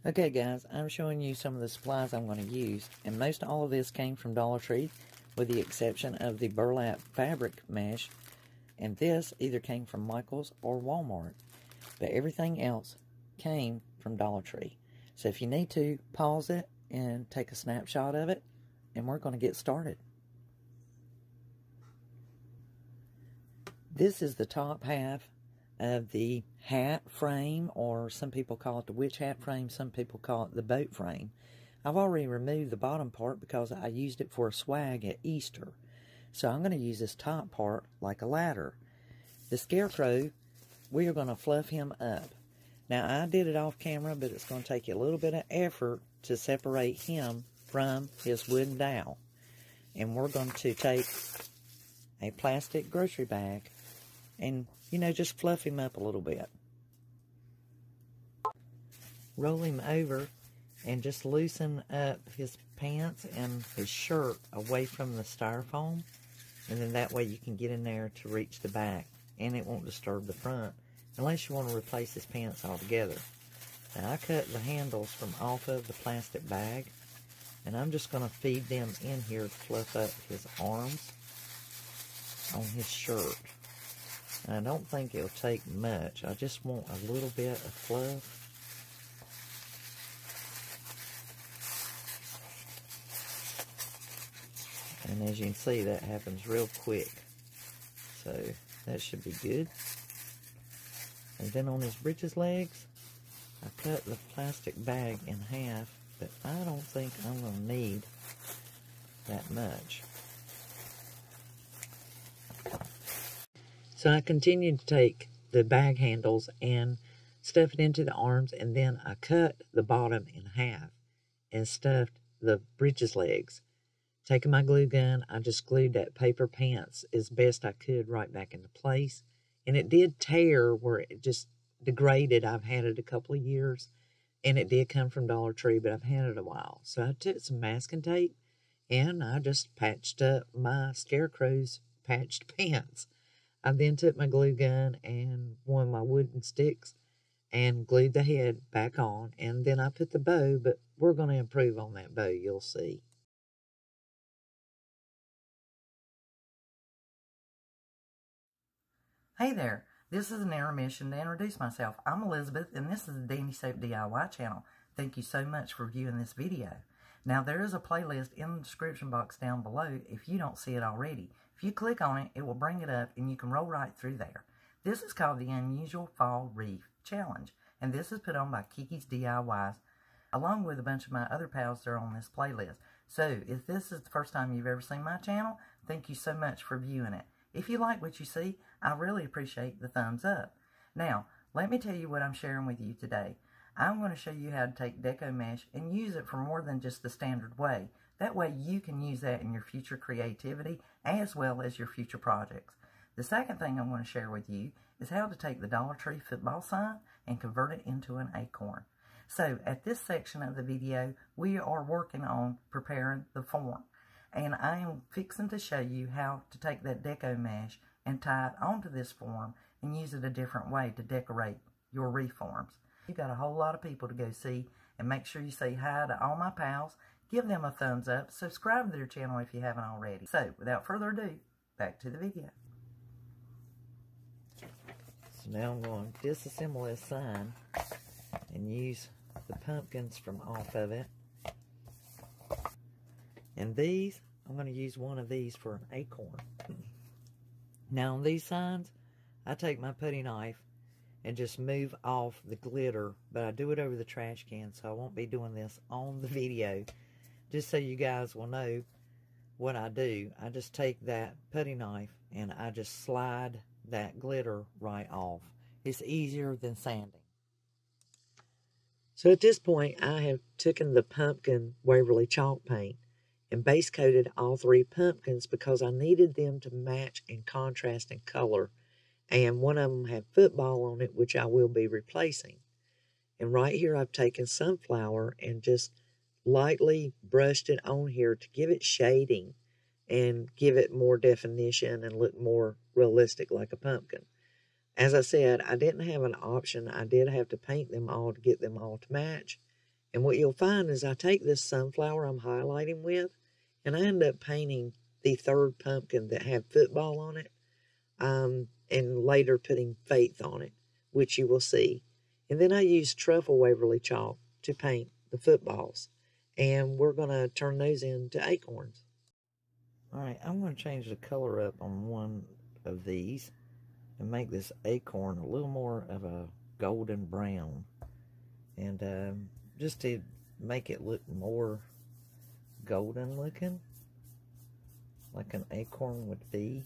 Okay guys, I'm showing you some of the supplies I'm going to use, and most all of this came from Dollar Tree with the exception of the burlap fabric mesh, and this either came from Michael's or Walmart, but everything else came from Dollar Tree. So if you need to, pause it and take a snapshot of it, and we're going to get started. This is the top half of the hat frame, or some people call it the witch hat frame, some people call it the boat frame. I've already removed the bottom part because I used it for a swag at Easter. So I'm going to use this top part like a ladder. The Scarecrow, we are going to fluff him up. Now I did it off camera, but it's going to take a little bit of effort to separate him from his wooden dowel. And we're going to take a plastic grocery bag and, just fluff him up a little bit. Roll him over and just loosen up his pants and his shirt away from the styrofoam. And then that way you can get in there to reach the back. And it won't disturb the front, unless you want to replace his pants altogether. Now I cut the handles from off of the plastic bag. And I'm just going to feed them in here to fluff up his arms on his shirt. I don't think it'll take much. I just want a little bit of fluff. And as you can see, that happens real quick. So that should be good. And then on his breeches legs, I cut the plastic bag in half, but I don't think I'm going to need that much. So I continued to take the bag handles and stuff it into the arms, and then I cut the bottom in half and stuffed the breeches legs. Taking my glue gun, I just glued that paper pants as best I could right back into place. And it did tear where it just degraded. I've had it a couple of years, and it did come from Dollar Tree, but I've had it a while. So I took some masking tape, and I just patched up my Scarecrow's patched pants. I then took my glue gun and one of my wooden sticks and glued the head back on, and then I put the bow, but we're going to improve on that bow, you'll see. Hey there, this is an intermission to introduce myself. I'm Elizabeth, and this is the Dandysoap DIY channel. Thank you so much for viewing this video. Now, there is a playlist in the description box down below if you don't see it already. If you click on it, it will bring it up, and you can roll right through there. This is called the Unusual Fall Wreath Challenge, and this is put on by Kiki's DIYs, along with a bunch of my other pals that are on this playlist. So, if this is the first time you've ever seen my channel, thank you so much for viewing it. If you like what you see, I really appreciate the thumbs up. Now, let me tell you what I'm sharing with you today. I'm going to show you how to take Deco Mesh and use it for more than just the standard way. That way you can use that in your future creativity as well as your future projects. The second thing I'm going to share with you is how to take the Dollar Tree football sign and convert it into an acorn. So at this section of the video, we are working on preparing the form. And I am fixing to show you how to take that Deco Mesh and tie it onto this form and use it a different way to decorate your wreath forms. You've got a whole lot of people to go see, and make sure you say hi to all my pals, give them a thumbs up, subscribe to their channel if you haven't already. So, without further ado, back to the video. So now I'm going to disassemble this sign and use the pumpkins from off of it. And these, I'm going to use one of these for an acorn. Now on these signs, I take my putty knife and just move off the glitter, but I do it over the trash can, so I won't be doing this on the video. Just so you guys will know what I do, I just take that putty knife and I just slide that glitter right off. It's easier than sanding. So at this point, I have taken the pumpkin Waverly chalk paint and base coated all three pumpkins because I needed them to match in contrast and color. And one of them had football on it, which I will be replacing. And right here, I've taken sunflower and just lightly brushed it on here to give it shading and give it more definition and look more realistic like a pumpkin. As I said, I didn't have an option. I did have to paint them all to get them all to match. And what you'll find is I take this sunflower I'm highlighting with, and I end up painting the third pumpkin that had football on it, and later putting faith on it, which you will see. And then I use Truffle Waverly chalk to paint the footballs. And we're going to turn those into acorns. Alright, I'm going to change the color up on one of these and make this acorn a little more of a golden brown. And just to make it look more golden looking, like an acorn would be.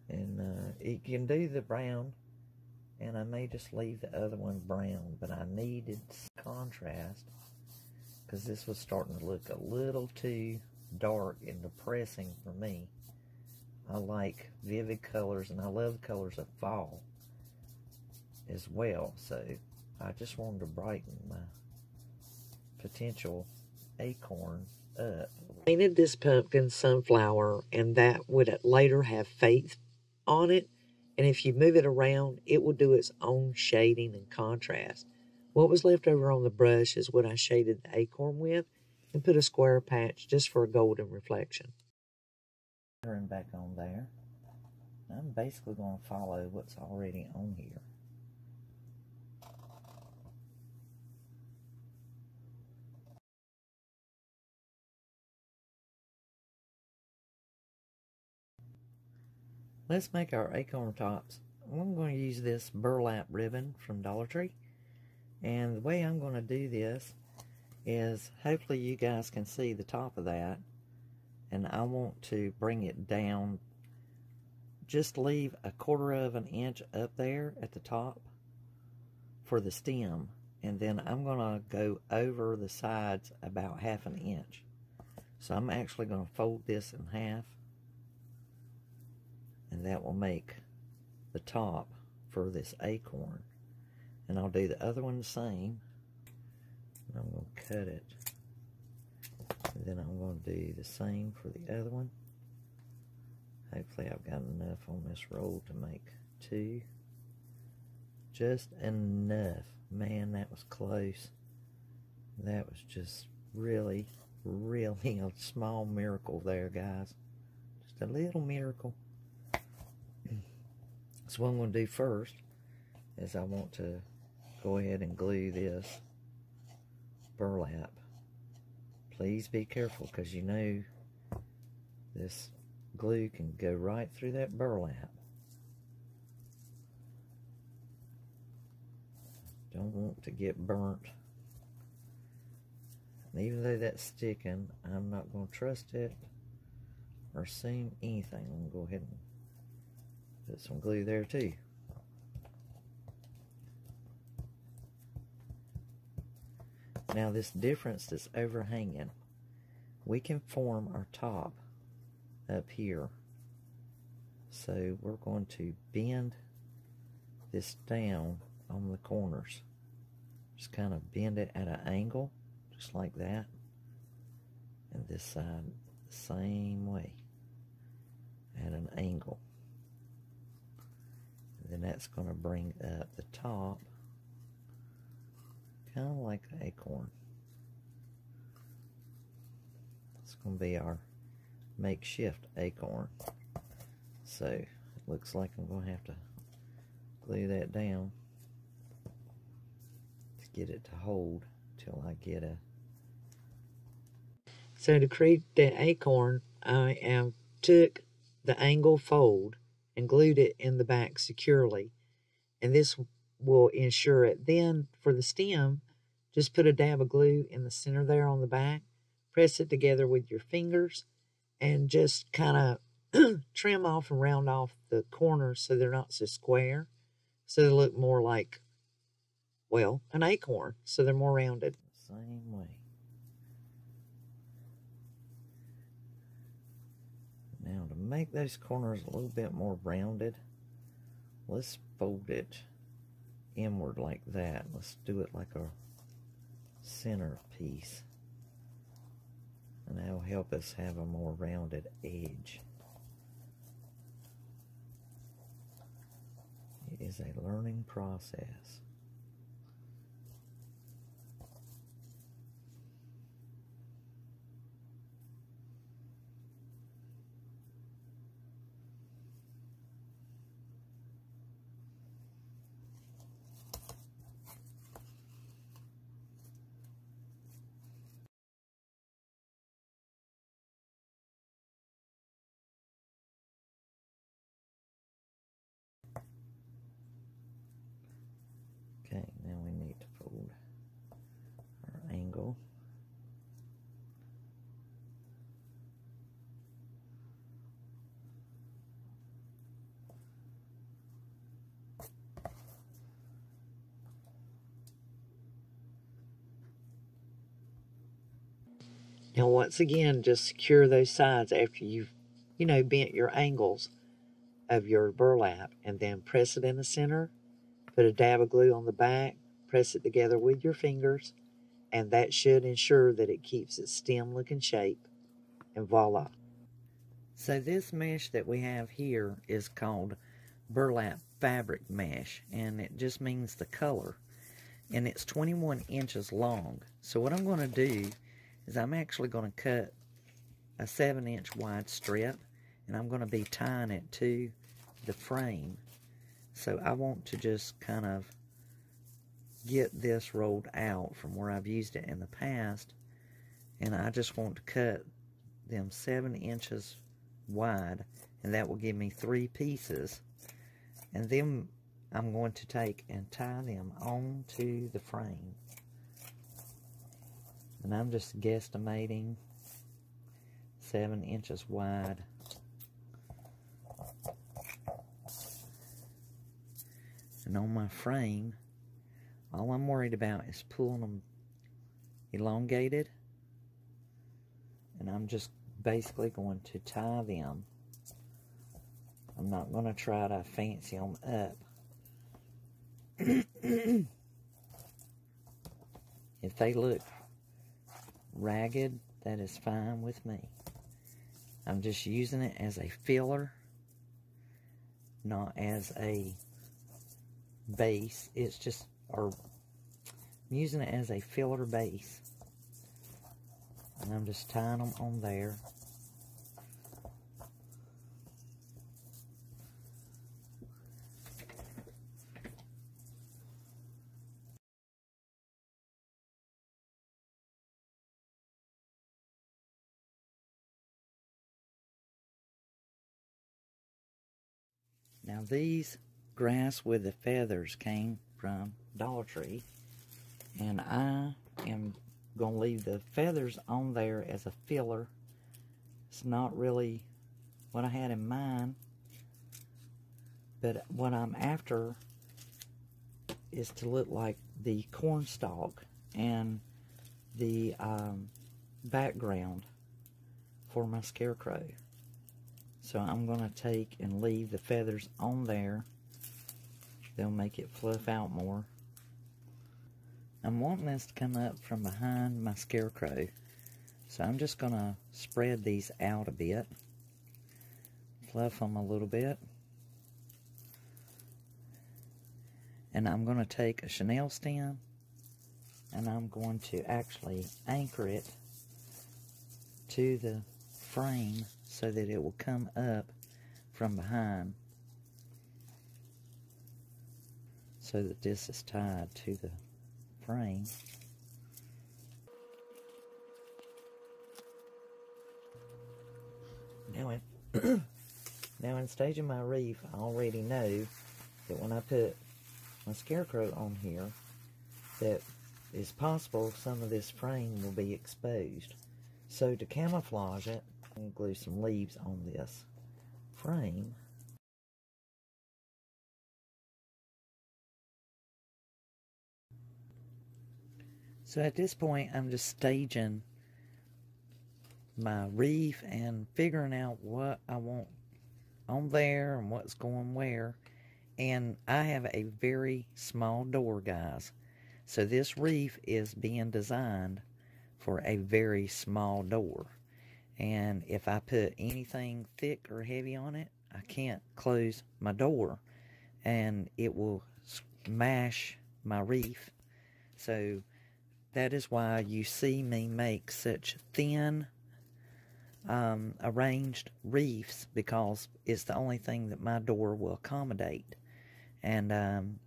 And you can do the brown, and I may just leave the other one brown, but I needed contrast because this was starting to look a little too dark and depressing for me. I like vivid colors, and I love the colors of fall as well, so I just wanted to brighten my potential acorn up. Painted this pumpkin sunflower, and that would later have faith on it. And if you move it around, it will do its own shading and contrast. What was left over on the brush is what I shaded the acorn with, and put a square patch just for a golden reflection. Turn back on there. I'm basically going to follow what's already on here. Let's make our acorn tops. I'm going to use this burlap ribbon from Dollar Tree. And the way I'm going to do this is, hopefully you guys can see the top of that. And I want to bring it down. Just leave 1/4 of an inch up there at the top for the stem. And then I'm going to go over the sides about 1/2 inch. So I'm actually going to fold this in half. And that will make the top for this acorn. And I'll do the other one the same. And I'm going to cut it. And then I'm going to do the same for the other one. Hopefully I've got enough on this roll to make 2. Just enough. Man, that was close. That was just really, really a small miracle there, guys. Just a little miracle. So what I'm going to do first is I want to go ahead and glue this burlap. Please be careful, because you know this glue can go right through that burlap. Don't want to get burnt. And even though that's sticking, I'm not going to trust it or assume anything. I'm going to go ahead and put some glue there too. Now this difference that's overhanging, we can form our top up here. So we're going to bend this down on the corners. Just kind of bend it at an angle, just like that. And this side the same way, at an angle. And then that's going to bring up the top, kind of like an acorn. It's going to be our makeshift acorn. So it looks like I'm going to have to glue that down to get it to hold till I get a... So to create the acorn, I took the angle fold and glued it in the back securely. And this will ensure it. Then for the stem, just put a dab of glue in the center there on the back. Press it together with your fingers and just kind of trim off and round off the corners so they're not so square. So they look more like, well, an acorn. So they're more rounded. Same way. Now to make those corners a little bit more rounded, let's fold it inward like that. Let's do it like a center piece. And that'll help us have a more rounded edge. It is a learning process. Now once again, just secure those sides after you've, bent your angles of your burlap, and then press it in the center, put a dab of glue on the back, press it together with your fingers, and that should ensure that it keeps its stem-looking shape, and voila. So this mesh that we have here is called Burlap Fabric Mesh, and it just means the color. And it's 21 inches long. So what I'm going to do is I'm actually going to cut a 7-inch wide strip, and I'm going to be tying it to the frame. So I want to just kind of get this rolled out from where I've used it in the past, and I just want to cut them 7 inches wide, and that will give me 3 pieces, and then I'm going to take and tie them onto the frame. And I'm just guesstimating 7 inches wide. And on my frame, all I'm worried about is pulling them elongated. And I'm just basically going to tie them. I'm not going to try to fancy them up. If they look ragged, that is fine with me. I'm just using it as a filler, not as a base. It's just, or I'm using it as a filler base. And I'm just tying them on there. Now these grass with the feathers came from Dollar Tree, and I am going to leave the feathers on there as a filler. It's not really what I had in mind, but what I'm after is to look like the cornstalk and the background for my scarecrow. So I'm going to take and leave the feathers on there. They'll make it fluff out more. I'm wanting this to come up from behind my scarecrow. So I'm just going to spread these out a bit. Fluff them a little bit. And I'm going to take a chenille stem, and I'm going to actually anchor it to the frame so that it will come up from behind, so that this is tied to the frame. Now in staging my wreath, I already know that when I put my scarecrow on here, that it's possible some of this frame will be exposed. So to camouflage it, I'm going to glue some leaves on this frame. So at this point, I'm just staging my wreath and figuring out what I want on there and what's going where. And I have a very small door, guys. So this wreath is being designed for a very small door. And if I put anything thick or heavy on it, I can't close my door, and it will smash my wreath. So that is why you see me make such thin arranged wreaths, because it's the only thing that my door will accommodate. And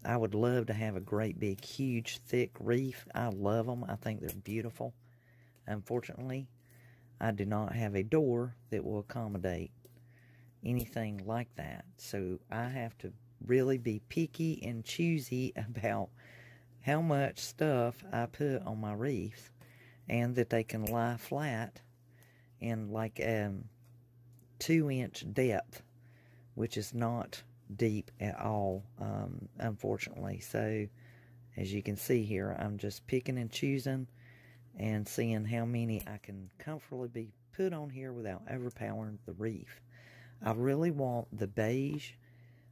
I would love to have a great big huge thick wreath. I love them. I think they're beautiful. Unfortunately, I do not have a door that will accommodate anything like that. So I have to really be picky and choosy about how much stuff I put on my wreath, and that they can lie flat in like 2-inch depth, which is not deep at all, unfortunately. So as you can see here, I'm just picking and choosing, and seeing how many I can comfortably be put on here without overpowering the wreath. I really want the beige,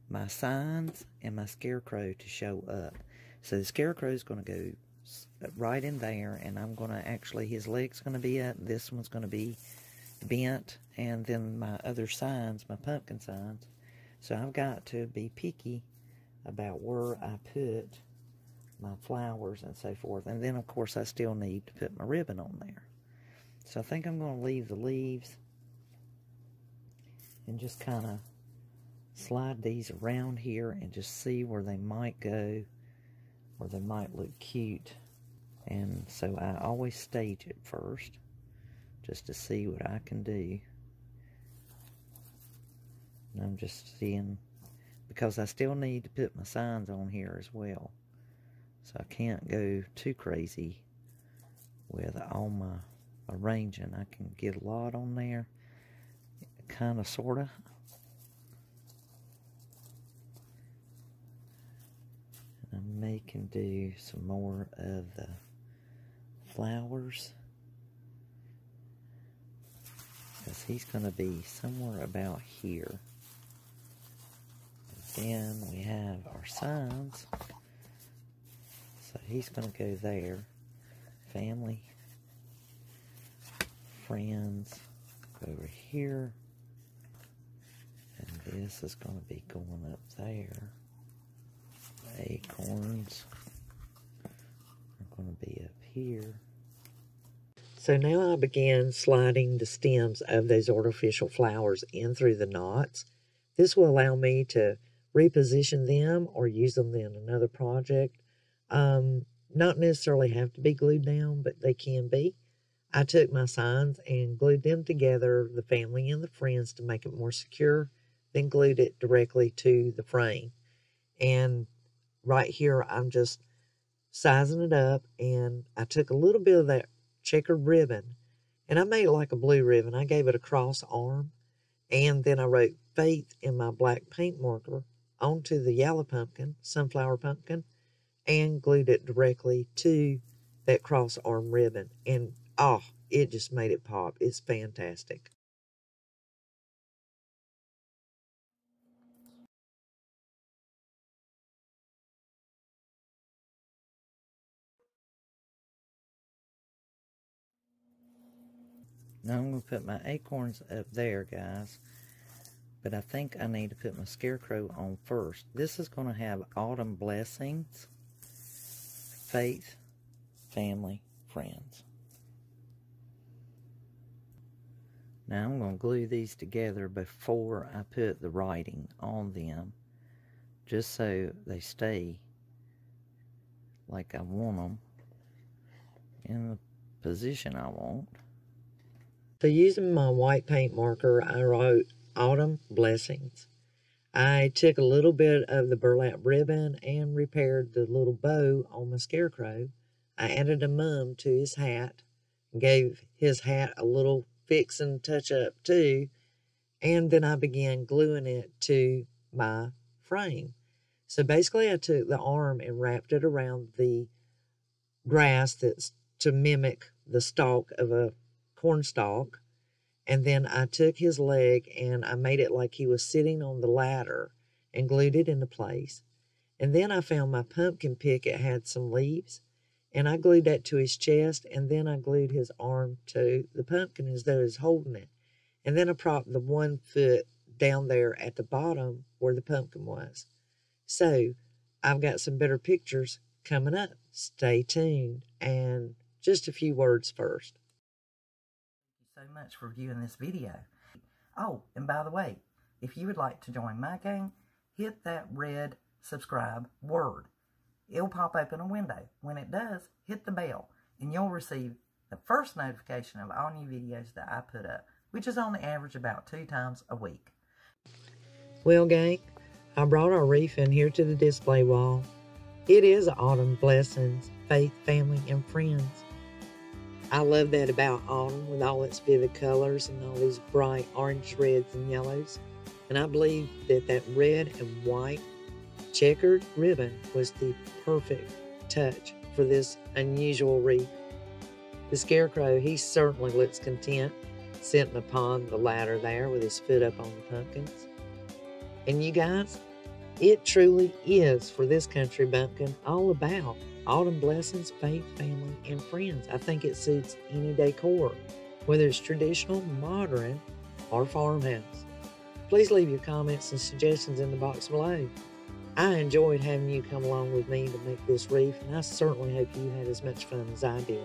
my signs, and my Scarecrow to show up. So the Scarecrow is going to go right in there, and I'm going to actually, his leg's going to be up, this one's going to be bent, and then my other signs, my pumpkin signs. So I've got to be picky about where I put my flowers and so forth. And then, of course, I still need to put my ribbon on there. So I think I'm going to leave the leaves and just kind of slide these around here and just see where they might go, where they might look cute. And so I always stage it first, just to see what I can do. And I'm just seeing, because I still need to put my signs on here as well. So I can't go too crazy with all my arranging. I can get a lot on there, kind of, sort of. And I may can do some more of the flowers, because he's going to be somewhere about here. And then we have our signs, so he's going to go there. Family, friends, go over here, and this is going to be going up there. Acorns are going to be up here. So now I began sliding the stems of those artificial flowers in through the knots. This will allow me to reposition them or use them in another project. Not necessarily have to be glued down, but they can be. I took my signs and glued them together, the family and the friends, to make it more secure, then glued it directly to the frame. And right here, I'm just sizing it up, and I took a little bit of that checkered ribbon, and I made it like a blue ribbon. I gave it a cross arm, and then I wrote Faith in my black paint marker onto the yellow pumpkin, sunflower pumpkin, and glued it directly to that cross arm ribbon. And oh, it just made it pop. It's fantastic. Now I'm going to put my acorns up there, guys. But I think I need to put my Scarecrow on first. This is going to have autumn blessings, faith, family, friends. Now I'm going to glue these together before I put the writing on them, just so they stay like I want them, in the position I want. So using my white paint marker, I wrote Autumn Blessings. I took a little bit of the burlap ribbon and repaired the little bow on my Scarecrow. I added a mum to his hat, gave his hat a little fix and touch up too, and then I began gluing it to my frame. So basically I took the arm and wrapped it around the grass that's to mimic the stalk of a corn stalk. And then I took his leg and I made it like he was sitting on the ladder and glued it into place. And then I found my pumpkin pick. It had some leaves, and I glued that to his chest, and then I glued his arm to the pumpkin as though he was holding it. And then I propped the 1 foot down there at the bottom where the pumpkin was. So I've got some better pictures coming up. Stay tuned. And just a few words first. Thank you so much for viewing this video. Oh, and by the way, if you would like to join my gang, hit that red subscribe word. It'll pop up in a window. When it does, hit the bell, and you'll receive the first notification of all new videos that I put up, which is on the average about 2 times a week. Well, gang, I brought our wreath in here to the display wall. It is autumn blessings, faith, family, and friends. I love that about autumn with all its vivid colors and all these bright orange, reds, and yellows. And I believe that that red and white checkered ribbon was the perfect touch for this unusual wreath. The Scarecrow, he certainly looks content sitting upon the ladder there with his foot up on the pumpkins. And you guys, it truly is, for this country bumpkin, all about autumn blessings, faith, family, and friends. I think it suits any decor, whether it's traditional, modern, or farmhouse. Please leave your comments and suggestions in the box below. I enjoyed having you come along with me to make this wreath, and I certainly hope you had as much fun as I did.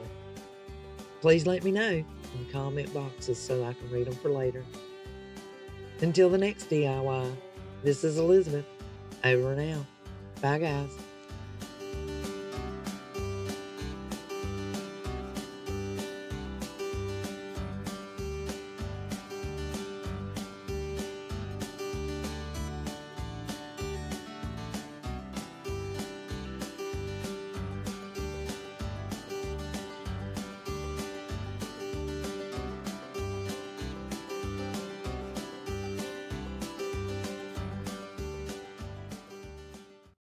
Please let me know in the comment boxes so I can read them for later. Until the next DIY, this is Elizabeth, over and out. Bye guys.